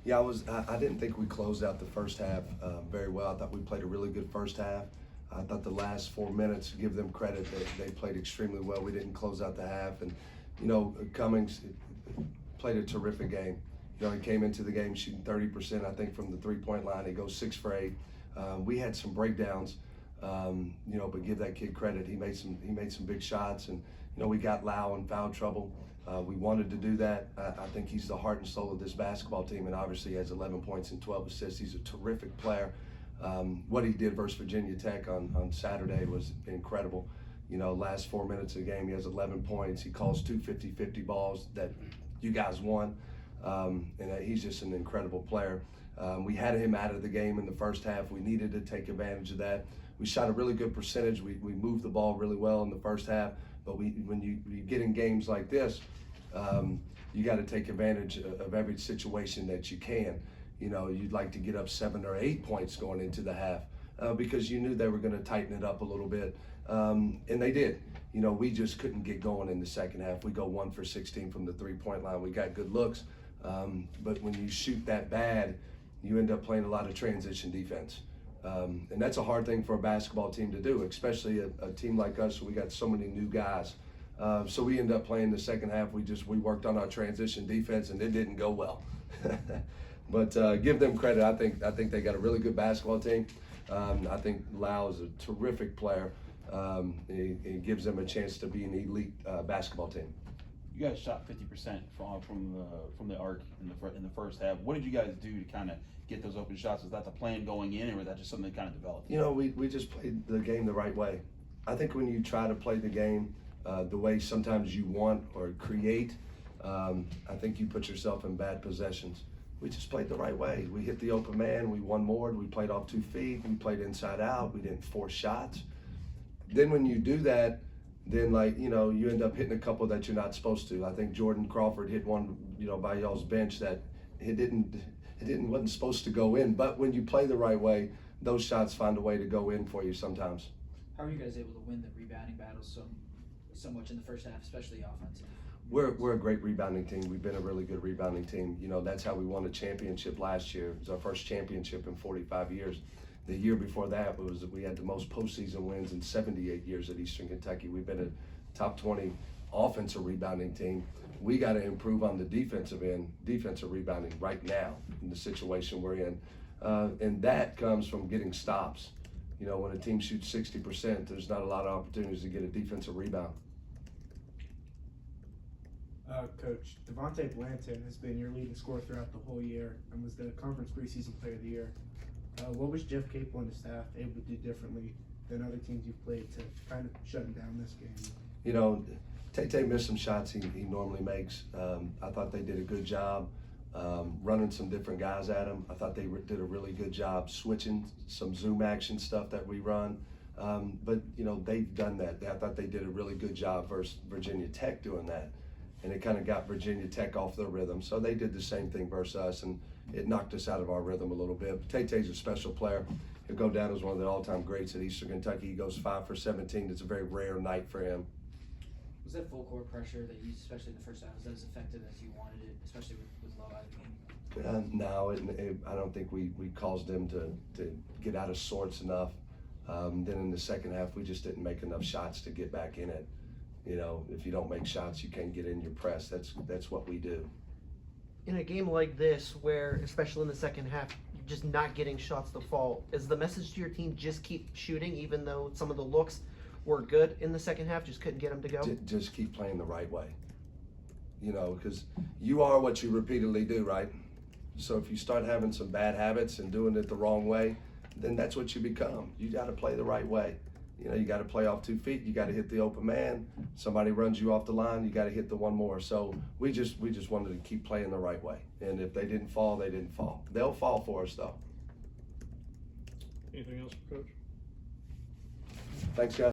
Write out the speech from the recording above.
Yeah, I didn't think we closed out the first half very well. I thought we played a really good first half. I thought the last 4 minutes, give them credit, they played extremely well. We didn't close out the half. And, you know, Cummings played a terrific game. You know, he came into the game shooting 30%, I think, from the three-point line. He goes 6 for 8. We had some breakdowns, you know, but give that kid credit. He made some big shots, and you know, we got Lau in foul trouble. We wanted to do that. I think he's the heart and soul of this basketball team, and obviously he has 11 points and 12 assists. He's a terrific player. What he did versus Virginia Tech on Saturday was incredible. You know, last 4 minutes of the game, he has 11 points. He calls 2 50-50 balls that you guys won, and he's just an incredible player. We had him out of the game in the first half. We needed to take advantage of that. We shot a really good percentage. We moved the ball really well in the first half, but when you get in games like this, you got to take advantage of every situation that you can. You know, you'd like to get up 7 or 8 points going into the half because you knew they were going to tighten it up a little bit, and they did. You know, we just couldn't get going in the second half. We go 1 for 16 from the three-point line. We got good looks, but when you shoot that bad, you end up playing a lot of transition defense. And that's a hard thing for a basketball team to do, especially a team like us. We got so many new guys. So we end up playing the second half. We worked on our transition defense, and it didn't go well. But give them credit. I think they got a really good basketball team. I think Lau is a terrific player. He gives them a chance to be an elite basketball team. You guys shot 50% from the arc in the first half. What did you guys do to kind of get those open shots? Was that the plan going in, or was that just something that kind of developed? You know, we just played the game the right way. I think when you try to play the game the way sometimes you want or create, I think you put yourself in bad possessions. We just played the right way. We hit the open man. We won more. We played off 2 feet. We played inside out. We didn't force shots. Then when you do that, then, like, you know, you end up hitting a couple that you're not supposed to. I think Jordan Crawford hit one, you know, by y'all's bench that wasn't supposed to go in. But when you play the right way, those shots find a way to go in for you sometimes. How are you guys able to win the rebounding battles so much in the first half, especially offensive? We're a great rebounding team. We've been a really good rebounding team. You know, that's how we won a championship last year. It was our first championship in 45 years. The year before that we had the most postseason wins in 78 years at Eastern Kentucky. We've been a top 20 offensive rebounding team. We got to improve on the defensive end, defensive rebounding right now in the situation we're in. And that comes from getting stops. You know, when a team shoots 60%, there's not a lot of opportunities to get a defensive rebound. Coach, Devontae Blanton has been your leading scorer throughout the whole year and was the conference preseason player of the year. What was Jeff Capel and his staff able to do differently than other teams you've played to kind of shut him down this game? You know, Tay missed some shots he normally makes. I thought they did a good job running some different guys at him. I thought they did a really good job switching some zoom action stuff that we run. But, you know, they've done that. I thought they did a really good job versus Virginia Tech doing that. And it kind of got Virginia Tech off their rhythm. So they did the same thing versus us, and it knocked us out of our rhythm a little bit. But Tay's a special player. He'll go down as one of the all-time greats at Eastern Kentucky. He goes 5 for 17. It's a very rare night for him. Was that full court pressure that you, especially in the first half, was that as effective as you wanted it, especially with Low out of the game? No, I don't think we caused them to get out of sorts enough. Then in the second half, we just didn't make enough shots to get back in it. You know, if you don't make shots, you can't get in your press. That's what we do. In a game like this, where especially in the second half, you're just not getting shots to fall, is the message to your team just keep shooting, even though some of the looks were good in the second half, just couldn't get them to go? Just keep playing the right way. You know, because you are what you repeatedly do, right? So if you start having some bad habits and doing it the wrong way, then that's what you become. You got to play the right way. You know, you got to play off 2 feet. You got to hit the open man. Somebody runs you off the line. You got to hit the one more. So we just wanted to keep playing the right way. And if they didn't fall, they didn't fall. They'll fall for us, though. Anything else, Coach? Thanks, guys.